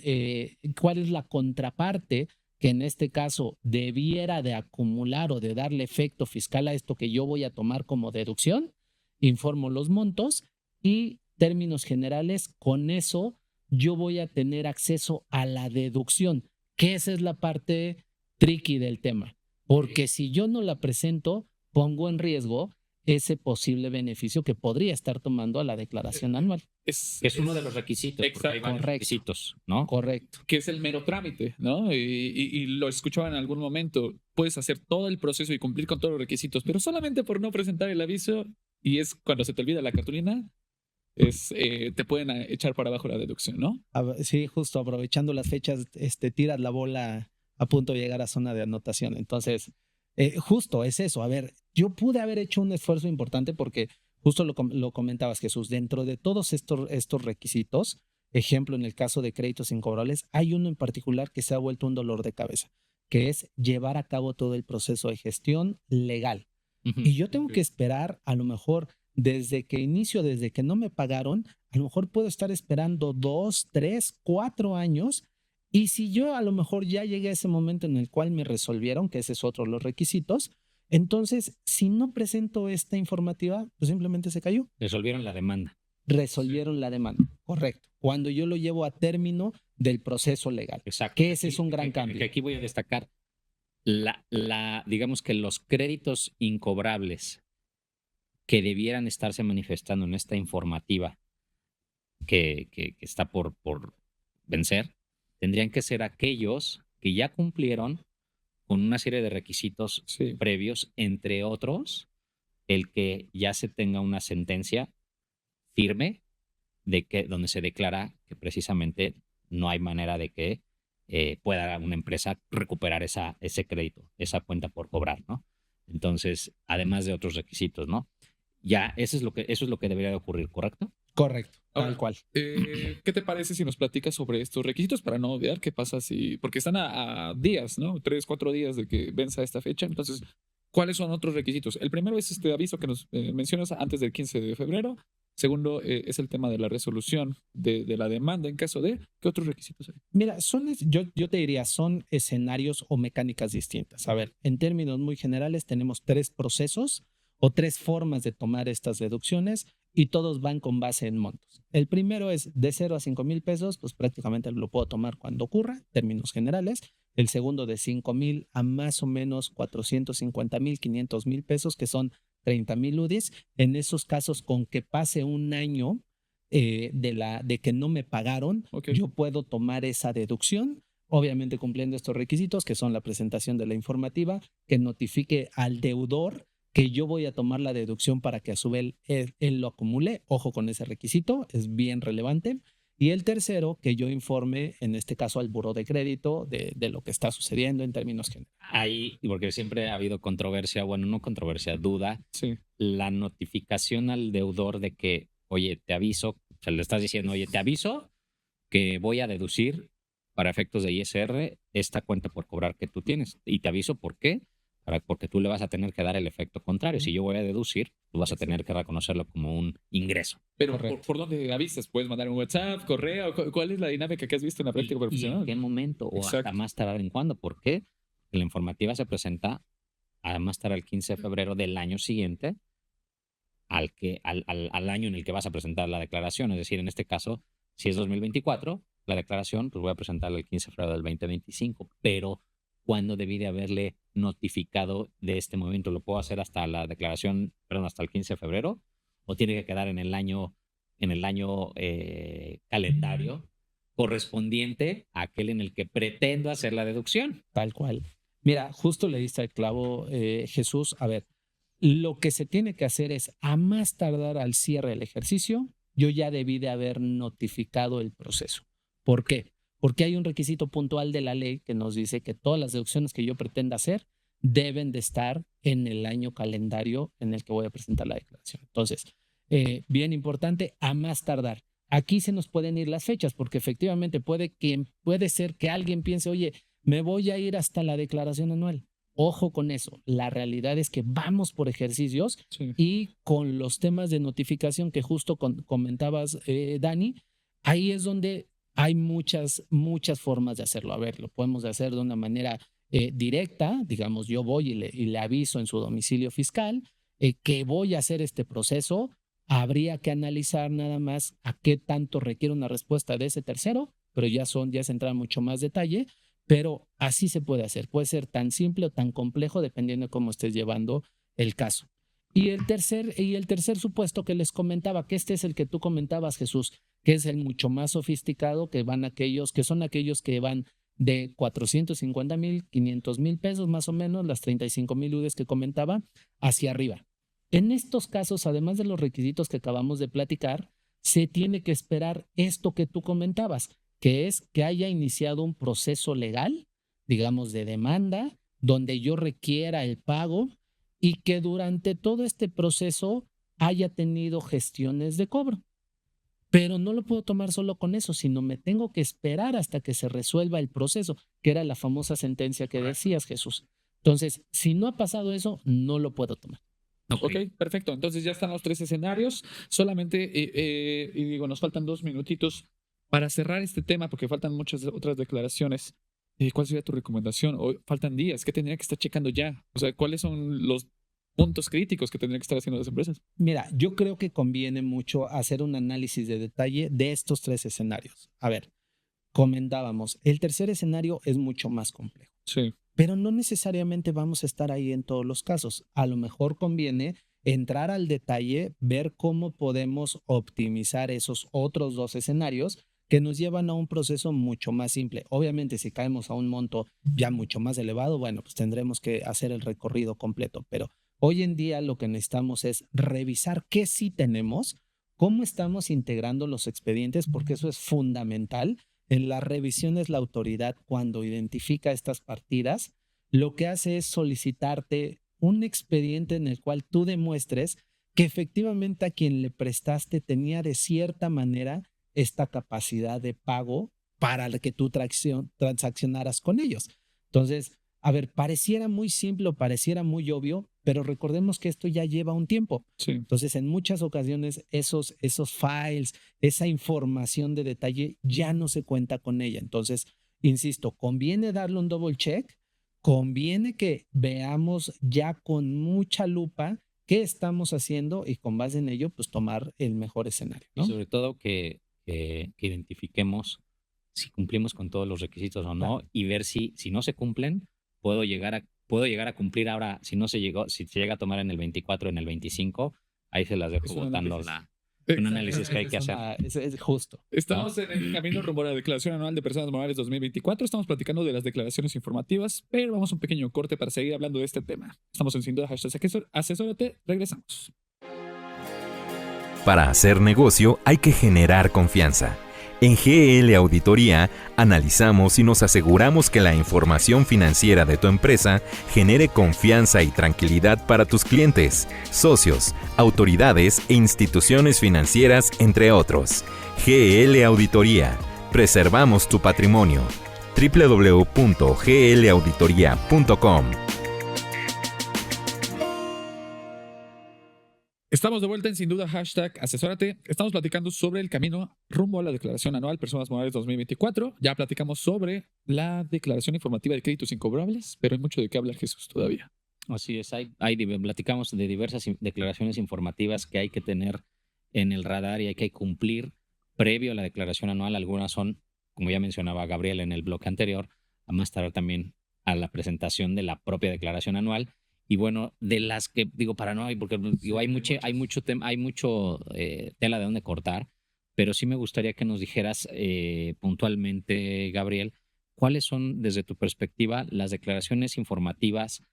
cuál es la contraparte que en este caso debiera de acumular o de darle efecto fiscal a esto que yo voy a tomar como deducción. Informo los montos y términos generales, con eso yo voy a tener acceso a la deducción, que esa es la parte tricky del tema. Porque si yo no la presento, pongo en riesgo ese posible beneficio que podría estar tomando a la declaración anual. Es uno de los requisitos. Exacto. Hay varios requisitos, ¿no? Correcto. Que es el mero trámite, ¿no? Y lo escuchaba en algún momento. Puedes hacer todo el proceso y cumplir con todos los requisitos, pero solamente por no presentar el aviso, y es cuando se te olvida la cartulina, te pueden echar para abajo la deducción, ¿no? Sí, justo aprovechando las fechas, tiras la bola a punto de llegar a zona de anotación. Entonces, justo es eso. A ver, yo pude haber hecho un esfuerzo importante porque justo lo comentabas, Jesús, dentro de todos estos requisitos, ejemplo, en el caso de créditos incobrables, hay uno en particular que se ha vuelto un dolor de cabeza, que es llevar a cabo todo el proceso de gestión legal. Y yo tengo que esperar a lo mejor desde que inicio, desde que no me pagaron, a lo mejor puedo estar esperando 2, 3, 4 años. Y si yo a lo mejor ya llegué a ese momento en el cual me resolvieron, que ese es otro de los requisitos, entonces si no presento esta informativa, pues simplemente se cayó. Resolvieron la demanda. Resolvieron la demanda, correcto. Cuando yo lo llevo a término del proceso legal. Exacto. Que ese es un gran cambio. Que aquí voy a destacar digamos que los créditos incobrables que debieran estarse manifestando en esta informativa que está por vencer, tendrían que ser aquellos que ya cumplieron con una serie de requisitos Sí. previos, entre otros, el que ya se tenga una sentencia firme donde se declara que precisamente no hay manera de que pueda una empresa recuperar ese crédito, esa cuenta por cobrar, ¿no? Entonces, además de otros requisitos, ¿no? Ya, eso es lo que debería de ocurrir, ¿correcto? Correcto, Ahora, tal cual. ¿Qué te parece si nos platicas sobre estos requisitos para no olvidar qué pasa si... Porque están a días, ¿no? 3, 4 días de que venza esta fecha. Entonces, ¿cuáles son otros requisitos? El primero es este aviso que nos mencionas antes del 15 de febrero. Segundo, es el tema de la resolución de la demanda en caso de... ¿Qué otros requisitos hay? Mira, yo te diría, son escenarios o mecánicas distintas. A ver, en términos muy generales, tenemos 3 procesos o 3 formas de tomar estas deducciones y todos van con base en montos. El primero es de 0 a 5,000 pesos, pues prácticamente lo puedo tomar cuando ocurra, términos generales. El segundo de 5,000 a más o menos 450,000, 500,000 pesos, que son 30,000 UDIs. En esos casos, con que pase un año de que no me pagaron, Ok. yo puedo tomar esa deducción, obviamente cumpliendo estos requisitos, que son la presentación de la informativa, que notifique al deudor que yo voy a tomar la deducción para que a su vez él lo acumule. Ojo con ese requisito, es bien relevante. Y el tercero, que yo informe, en este caso, al buró de crédito de lo que está sucediendo en términos generales. Ahí, porque siempre ha habido controversia, bueno, no controversia, duda, Sí. la notificación al deudor de que, oye, te aviso, o sea, le estás diciendo, oye, te aviso que voy a deducir para efectos de ISR esta cuenta por cobrar que tú tienes. Y te aviso por qué, porque tú le vas a tener que dar el efecto contrario. Si yo voy a deducir, tú vas a tener que reconocerlo como un ingreso. Pero Correcto. ¿por dónde avisas? ¿Puedes mandar un WhatsApp, correo? ¿Cuál es la dinámica que has visto en la práctica ¿Y en profesional? qué momento? O Exacto. hasta más tardar en cuándo. ¿Por qué? Porque la informativa se presenta a más tardar el 15 de febrero del año siguiente al año en el que vas a presentar la declaración. Es decir, en este caso, si es 2024, la declaración, pues voy a presentarla el 15 de febrero del 2025. Pero, ¿cuándo debí de haberle notificado de este momento? ¿Lo puedo hacer hasta la declaración, perdón, hasta el 15 de febrero? ¿O tiene que quedar en el año calendario correspondiente a aquel en el que pretendo hacer la deducción? Tal cual. Mira, justo le diste al clavo, Jesús. A ver, lo que se tiene que hacer es, a más tardar al cierre del ejercicio, yo ya debí de haber notificado el proceso. ¿Por qué? Porque hay un requisito puntual de la ley que nos dice que todas las deducciones que yo pretenda hacer deben de estar en el año calendario en el que voy a presentar la declaración. Entonces, bien importante, a más tardar. Aquí se nos pueden ir las fechas, porque efectivamente puede ser que alguien piense, oye, me voy a ir hasta la declaración anual. Ojo con eso. La realidad es que vamos por ejercicios Sí. y con los temas de notificación que justo comentabas, Dani, ahí es donde hay muchas formas de hacerlo. A ver, lo podemos hacer de una manera directa, digamos, yo voy y le aviso en su domicilio fiscal que voy a hacer este proceso. Habría que analizar nada más a qué tanto requiere una respuesta de ese tercero, pero ya se entra en mucho más detalle. Pero así se puede hacer. Puede ser tan simple o tan complejo dependiendo de cómo estés llevando el caso. Y el tercer supuesto que les comentaba, que este es el que tú comentabas, Jesús, que es el mucho más sofisticado, que son aquellos que van de 450,000, 500,000 pesos más o menos, las 35,000 UDs que comentaba, hacia arriba. En estos casos, además de los requisitos que acabamos de platicar, se tiene que esperar esto que tú comentabas, que es que haya iniciado un proceso legal, digamos, de demanda, donde yo requiera el pago y que durante todo este proceso haya tenido gestiones de cobro. Pero no lo puedo tomar solo con eso, sino me tengo que esperar hasta que se resuelva el proceso, que era la famosa sentencia que decías, Jesús. Entonces, si no ha pasado eso, no lo puedo tomar. Ok, perfecto. Entonces ya están los 3 escenarios. Solamente, y digo, nos faltan 2 minutitos para cerrar este tema porque faltan muchas otras declaraciones. ¿Cuál sería tu recomendación? Hoy faltan días. ¿Qué tendría que estar checando ya? O sea, ¿cuáles son los puntos críticos que tendrían que estar haciendo las empresas? Mira, yo creo que conviene mucho hacer un análisis de detalle de estos 3 escenarios. A ver, comentábamos, el tercer escenario es mucho más complejo. Sí. Pero no necesariamente vamos a estar ahí en todos los casos. A lo mejor conviene entrar al detalle, ver cómo podemos optimizar esos otros 2 escenarios que nos llevan a un proceso mucho más simple. Obviamente, si caemos a un monto ya mucho más elevado, bueno, pues tendremos que hacer el recorrido completo. Pero hoy en día lo que necesitamos es revisar qué sí tenemos, cómo estamos integrando los expedientes, porque eso es fundamental. En las revisiones, la autoridad, cuando identifica estas partidas, lo que hace es solicitarte un expediente en el cual tú demuestres que efectivamente a quien le prestaste tenía de cierta manera esta capacidad de pago para que tú transaccionaras con ellos. Entonces, a ver, pareciera muy simple, pareciera muy obvio, pero recordemos que esto ya lleva un tiempo. Sí. Entonces, en muchas ocasiones, esos files, esa información de detalle ya no se cuenta con ella. Entonces, insisto, conviene darle un double check, conviene que veamos ya con mucha lupa qué estamos haciendo y con base en ello, pues tomar el mejor escenario, ¿no? Y sobre todo que identifiquemos si cumplimos con todos los requisitos o no, y ver si no se cumplen, puedo llegar a cumplir ahora, si se llega a tomar en el 24, en el 25, ahí se las dejo votando un análisis que hay que hacer. Es justo. Estamos en el camino rumbo a la Declaración Anual de Personas Morales 2024. Estamos platicando de las declaraciones informativas, pero vamos a un pequeño corte para seguir hablando de este tema. Estamos en Sin Duda Hashtag Asesórate. Regresamos. Para hacer negocio hay que generar confianza. En GL Auditoría analizamos y nos aseguramos que la información financiera de tu empresa genere confianza y tranquilidad para tus clientes, socios, autoridades e instituciones financieras, entre otros. GL Auditoría. Preservamos tu patrimonio. www.glauditoria.com. Estamos de vuelta en Sin Duda Hashtag Asesórate. Estamos platicando sobre el camino rumbo a la Declaración Anual Personas Morales 2024. Ya platicamos sobre la Declaración Informativa de Créditos Incobrables, pero hay mucho de qué hablar, Jesús, todavía. Así es, platicamos de diversas declaraciones informativas que hay que tener en el radar y hay que cumplir previo a la declaración anual. Algunas son, como ya mencionaba Gabriel en el bloque anterior, a más tardar también a la presentación de la propia declaración anual. Y bueno, de las que digo para no, porque digo, hay mucho tela de dónde cortar, pero sí me gustaría que nos dijeras puntualmente, Gabriel, cuáles son desde tu perspectiva las declaraciones informativas,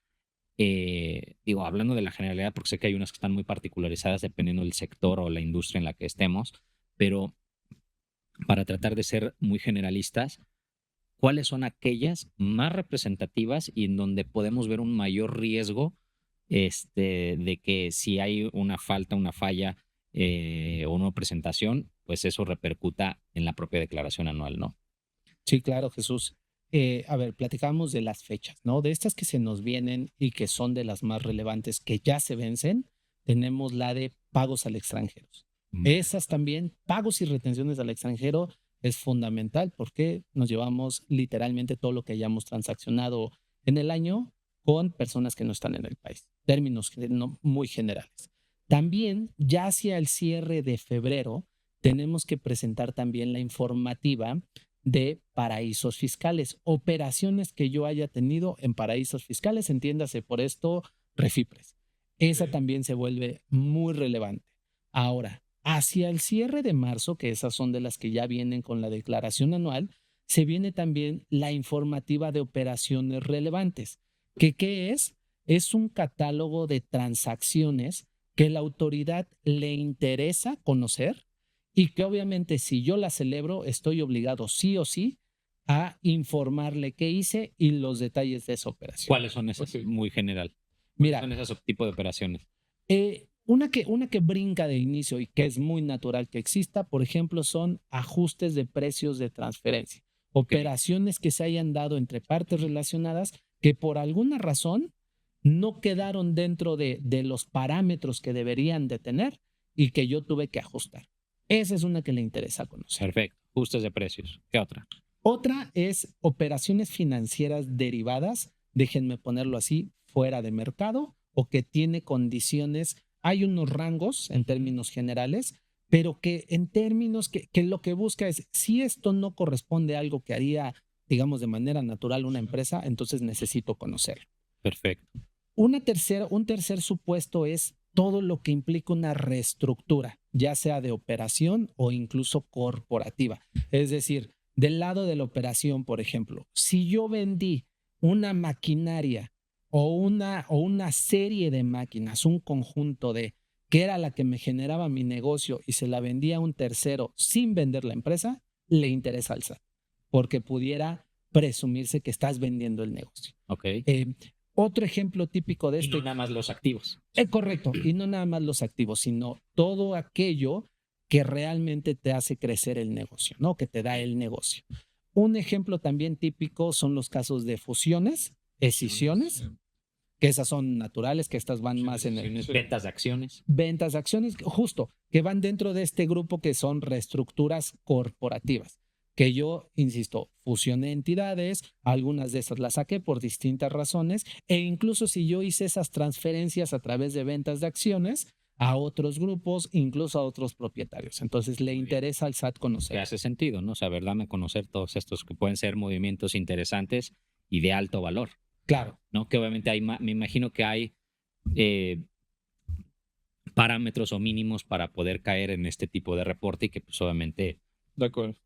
digo, hablando de la generalidad, porque sé que hay unas que están muy particularizadas dependiendo del sector o la industria en la que estemos, pero para tratar de ser muy generalistas, ¿cuáles son aquellas más representativas y en donde podemos ver un mayor riesgo de que si hay una falta, una falla o una presentación, pues eso repercuta en la propia declaración anual, ¿no? Sí, claro, Jesús. A ver, platicamos de las fechas, ¿no? De estas que se nos vienen y que son de las más relevantes que ya se vencen, tenemos la de pagos al extranjero. Esas también, pagos y retenciones al extranjero, es fundamental porque nos llevamos literalmente todo lo que hayamos transaccionado en el año con personas que no están en el país. Términos muy generales. También, ya hacia el cierre de febrero, tenemos que presentar también la informativa de paraísos fiscales, operaciones que yo haya tenido en paraísos fiscales, entiéndase por esto, refipres. Esa también se vuelve muy relevante. Ahora, hacia el cierre de marzo, que esas son de las que ya vienen con la declaración anual, se viene también la informativa de operaciones relevantes. ¿Qué es? Es un catálogo de transacciones que la autoridad le interesa conocer y que obviamente si yo la celebro estoy obligado sí o sí a informarle qué hice y los detalles de esa operación. ¿Cuáles son esas? Muy general. Mira, ¿Cuáles son esos tipos de operaciones? Una que brinca de inicio y que es muy natural que exista, por ejemplo, son ajustes de precios de transferencia. Operaciones que se hayan dado entre partes relacionadas que por alguna razón no quedaron dentro de los parámetros que deberían de tener y que yo tuve que ajustar. Esa es una que le interesa conocer. Perfecto. Ajustes de precios. ¿Qué otra? Otra es operaciones financieras derivadas, déjenme ponerlo así, fuera de mercado o que tiene condiciones, hay unos rangos en términos generales, pero que en términos que lo que busca es, si esto no corresponde a algo que haría, digamos, de manera natural una empresa, entonces necesito conocerlo. Perfecto. Un tercer supuesto es todo lo que implica una reestructura, ya sea de operación o incluso corporativa. Es decir, del lado de la operación, por ejemplo, si yo vendí una maquinaria o una serie de máquinas, un conjunto de que era la que me generaba mi negocio y se la vendía a un tercero sin vender la empresa, le interesa al SAT, porque pudiera presumirse que estás vendiendo el negocio. Ok. Otro ejemplo típico de Y esto. no nada más los activos. Correcto, y no nada más los activos, sino todo aquello que realmente te hace crecer el negocio, ¿no? Que te da el negocio. Un ejemplo también típico son los casos de fusiones, escisiones, que esas son naturales, que estas van más en el... Ventas de acciones. Ventas de acciones, justo, que van dentro de este grupo que son reestructuras corporativas. Que yo, insisto, fusioné entidades, algunas de esas las saqué por distintas razones, e incluso si yo hice esas transferencias a través de ventas de acciones a otros grupos, incluso a otros propietarios. Entonces le interesa al SAT Que conocer. hace sentido, ¿no? O sea, dame a conocer todos estos que pueden ser movimientos interesantes y de alto valor, Claro, ¿no? Que obviamente hay, me imagino que hay parámetros o mínimos para poder caer en este tipo de reporte y que pues obviamente De acuerdo.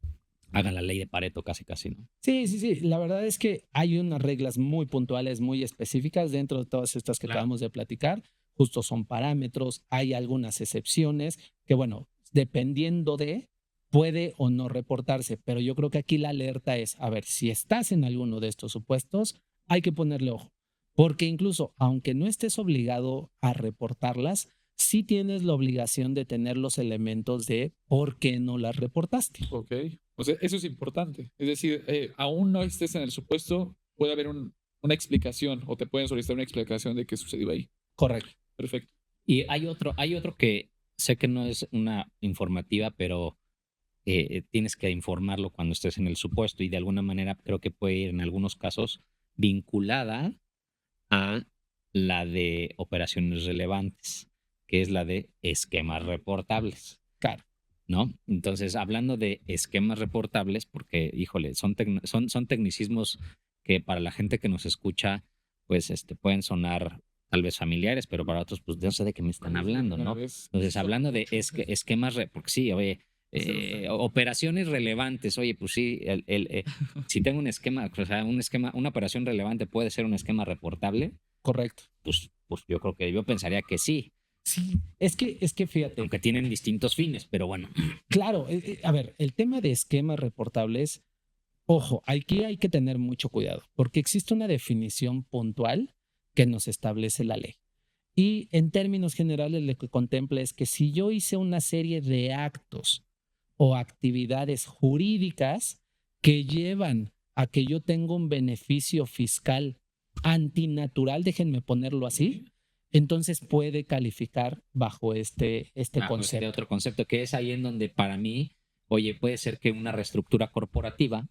hagan la ley de Pareto casi, ¿no? sí. La verdad es que hay unas reglas muy puntuales, muy específicas dentro de todas estas que Claro. acabamos de platicar. Justo son parámetros, hay algunas excepciones que, bueno, dependiendo de, puede o no reportarse. Pero yo creo que aquí la alerta es, a ver, si estás en alguno de estos supuestos, hay que ponerle ojo. Porque incluso, aunque no estés obligado a reportarlas, sí tienes la obligación de tener los elementos de por qué no las reportaste. Ok. O sea, eso es importante. Es decir, aún no estés en el supuesto, puede haber una explicación o te pueden solicitar una explicación de qué sucedió ahí. Correcto. Perfecto. Y hay otro que sé que no es una informativa, pero tienes que informarlo cuando estés en el supuesto y de alguna manera creo que puede ir en algunos casos vinculada a la de operaciones relevantes, que es la de esquemas reportables. Claro. ¿No? Entonces, hablando de esquemas reportables, porque, híjole, son tecnicismos que para la gente que nos escucha, pues pueden sonar tal vez familiares, pero para otros, pues no sé de qué me están hablando, ¿no? Entonces, hablando de esquemas, porque sí, oye, operaciones relevantes, oye, pues sí, si tengo un esquema, o sea, una operación relevante puede ser un esquema reportable, Correcto. pues yo creo que yo pensaría que sí, Sí, es que fíjate, aunque tienen distintos fines, pero bueno. claro, a ver, el tema de esquemas reportables, ojo, aquí hay que tener mucho cuidado, porque existe una definición puntual que nos establece la ley. Y en términos generales lo que contempla es que si yo hice una serie de actos o actividades jurídicas que llevan a que yo tenga un beneficio fiscal antinatural, déjenme ponerlo así, entonces puede calificar bajo este concepto. Este otro concepto, que es ahí en donde para mí, oye, puede ser que una reestructura corporativa,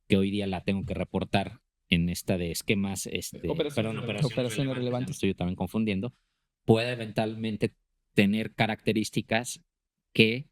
que hoy día la tengo que reportar en esta de esquemas, Operaciones relevantes. Estoy yo también confundiendo, pueda eventualmente tener características que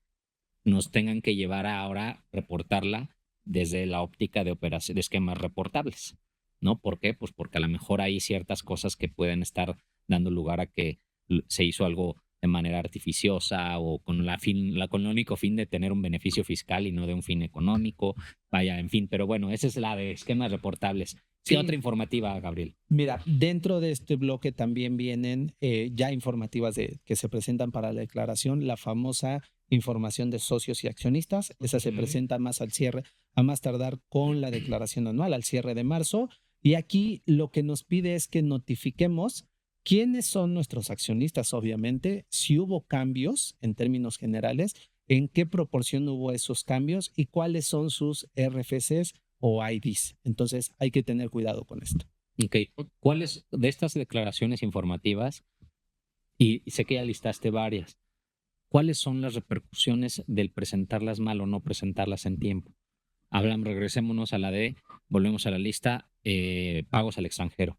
nos tengan que llevar a ahora reportarla desde la óptica de esquemas reportables, ¿no? ¿Por qué? Pues porque a lo mejor hay ciertas cosas que pueden estar dando lugar a que se hizo algo de manera artificiosa o con el único fin de tener un beneficio fiscal y no de un fin económico. Vaya, en fin, pero bueno, esa es la de esquemas reportables. ¿Qué otra informativa, Gabriel? Mira, dentro de este bloque también vienen ya informativas que se presentan para la declaración, la famosa información de socios y accionistas. Esa se presenta más al cierre, a más tardar con la declaración anual, al cierre de marzo. Y aquí lo que nos pide es que notifiquemos quiénes son nuestros accionistas, obviamente, si hubo cambios en términos generales, en qué proporción hubo esos cambios y cuáles son sus RFCs o IDs. Entonces hay que tener cuidado con esto. Ok. ¿Cuáles de estas declaraciones informativas, y sé que ya listaste varias, cuáles son las repercusiones del presentarlas mal o no presentarlas en tiempo? Regresémonos a volvemos a la lista, pagos al extranjero.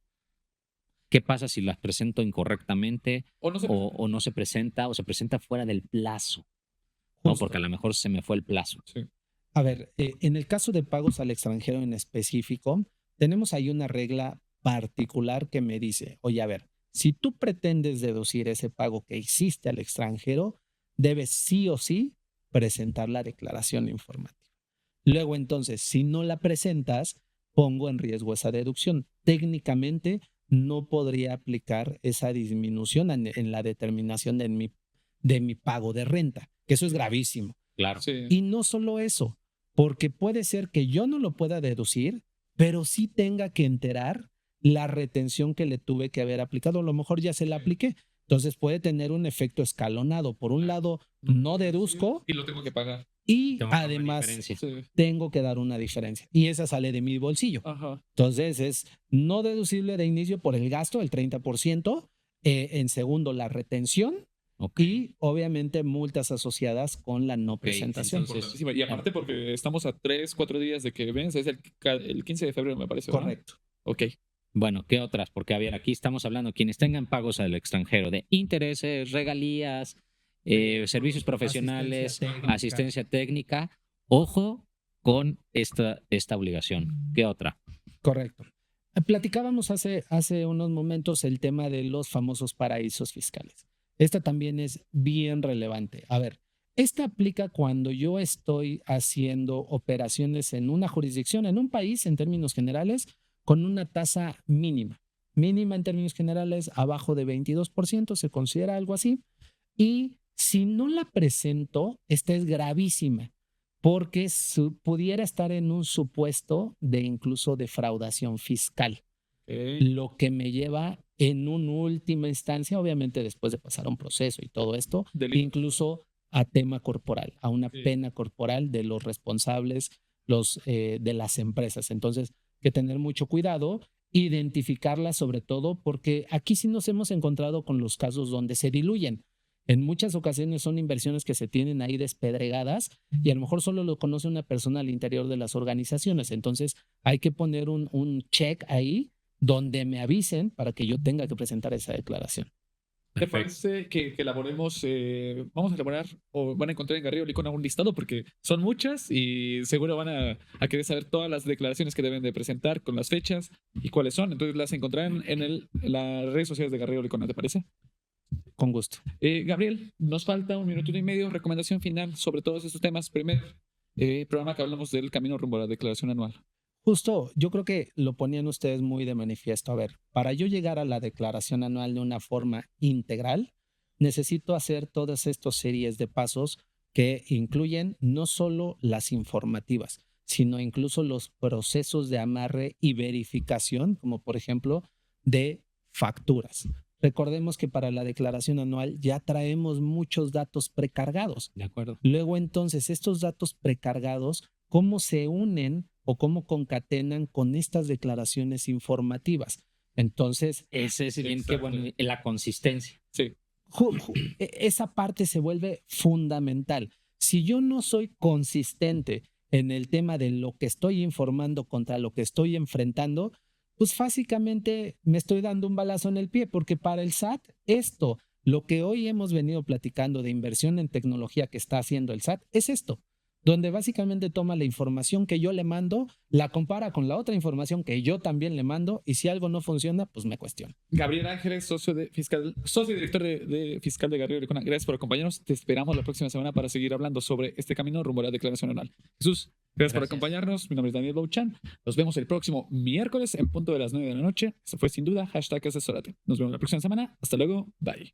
¿Qué pasa si las presento incorrectamente O no sé. o no se presenta o se presenta fuera del plazo? No, Justo. porque a lo mejor se me fue el plazo. Sí. A ver, en el caso de pagos al extranjero en específico, tenemos ahí una regla particular que me dice, oye, a ver, si tú pretendes deducir ese pago que hiciste al extranjero, debes sí o sí presentar la declaración informativa. Luego, entonces, si no la presentas, pongo en riesgo esa deducción. Técnicamente, no podría aplicar esa disminución en la determinación de mi pago de renta, que eso es gravísimo. Claro. Sí. Y no solo eso, porque puede ser que yo no lo pueda deducir, pero sí tenga que enterar la retención que le tuve que haber aplicado. A lo mejor ya se la apliqué. Entonces puede tener un efecto escalonado. Por un lado, no deduzco Y lo tengo que pagar. y Tengo que dar una además diferencia. Sí. tengo que dar una diferencia. Y esa sale de mi bolsillo. Ajá. Entonces es no deducible de inicio por el gasto, el 30%. En segundo, la retención. Ok. Y obviamente multas asociadas con la no presentación. entonces- Importantísima. Y aparte porque estamos a 3-4 días de que vence, es el 15 de febrero me parece, ¿verdad? Correcto. Ok. Bueno, ¿qué otras? Porque, a ver, aquí estamos hablando, quienes tengan pagos al extranjero de intereses, regalías, servicios profesionales, asistencia técnica. Ojo con esta obligación. ¿Qué otra? Correcto. Platicábamos hace unos momentos el tema de los famosos paraísos fiscales. Esta también es bien relevante. A ver, esta aplica cuando yo estoy haciendo operaciones en una jurisdicción, en un país, en términos generales, con una tasa mínima. Mínima en términos generales, abajo de 22%, se considera algo así. Y si no la presento, esta es gravísima, porque pudiera estar en un supuesto de incluso defraudación fiscal, Ok. lo que me lleva en una última instancia, obviamente después de pasar un proceso y todo esto, Delito. incluso a tema corporal, a una Sí. pena corporal de los responsables, de las empresas. Entonces, hay que tener mucho cuidado, identificarlas sobre todo, porque aquí sí nos hemos encontrado con los casos donde se diluyen. En muchas ocasiones son inversiones que se tienen ahí despedregadas y a lo mejor solo lo conoce una persona al interior de las organizaciones. Entonces hay que poner un check ahí donde me avisen para que yo tenga que presentar esa declaración. ¿Te parece que elaboremos, vamos a elaborar o van a encontrar en Garrido Licona un listado? Porque son muchas y seguro van a querer saber todas las declaraciones que deben de presentar con las fechas y cuáles son. Entonces las encontrarán en las redes sociales de Garrido Licona, ¿te parece? Con gusto. Gabriel, nos falta 1 minuto y medio. Recomendación final sobre todos estos temas. Primer programa que hablamos del camino rumbo a la declaración anual. Justo, yo creo que lo ponían ustedes muy de manifiesto. A ver, para yo llegar a la declaración anual de una forma integral, necesito hacer todas estas series de pasos que incluyen no solo las informativas, sino incluso los procesos de amarre y verificación, como por ejemplo de facturas. Recordemos que para la declaración anual ya traemos muchos datos precargados. De acuerdo. Luego, entonces, estos datos precargados, ¿cómo se unen o cómo concatenan con estas declaraciones informativas? Entonces, Ese es bien que Exacto. bueno, la consistencia. Sí. esa parte se vuelve fundamental. Si yo no soy consistente en el tema de lo que estoy informando contra lo que estoy enfrentando, pues básicamente me estoy dando un balazo en el pie, porque para el SAT esto, lo que hoy hemos venido platicando de inversión en tecnología que está haciendo el SAT, es esto, donde básicamente toma la información que yo le mando, la compara con la otra información que yo también le mando, y si algo no funciona, pues me cuestiona. Gabriel Ángeles, socio y director de fiscal de Garrido Licona. Gracias por acompañarnos. Te esperamos la próxima semana para seguir hablando sobre este camino rumbo a la declaración anual. Jesús, gracias por acompañarnos. Mi nombre es Daniel Bauchan. Nos vemos el próximo miércoles en punto de las 9 de la noche. Esto fue sin duda #asesórate. Nos vemos la próxima semana. Hasta luego. Bye.